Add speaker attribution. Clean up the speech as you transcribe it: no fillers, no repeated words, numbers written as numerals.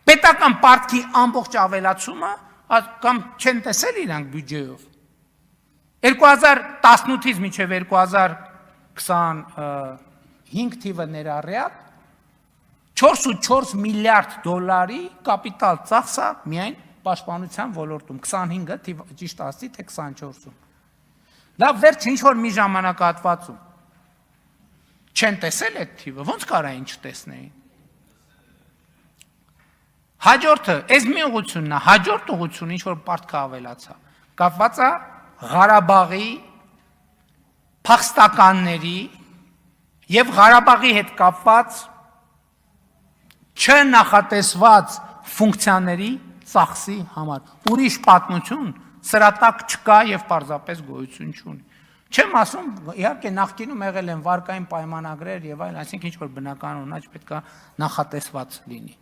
Speaker 1: պետական պարտքի ամբողջ ավելացումը կամ չեն տեսել իրանք բյուջեով 2018-ից մինչև 2025 թիվը ներառյալ 4.4 միլիարդ դոլարի կապիտալ ծախսա միայն պաշտպանության ոլորտում 25-ը ճիշտ ասի թե 24-ում լավ վերջ ինչ-որ մի ժամանակահատվածում չեն տեսել այդ թիվը ոնց կարա ինչ տեսնեին հաջորդը այս մի ուղղությունն է հաջորդ ուղղությունը ինչ-որ պարտքը ավելացա կապված է Ղարաբաղի փախստականների եւ Ղարաբաղի հետ կապված չնախատեսված ֆունկցիաների ծախսի համար ուրիշ պատմություն սրա տակ չկա եւ պարզապես գոյություն չունի չեմ ասում իհարկե նախկինում եղել են վարկային պայմանագրեր եւ այլ այսինքն ինչ որ բնական ունաչ պետքա նախատեսված լինի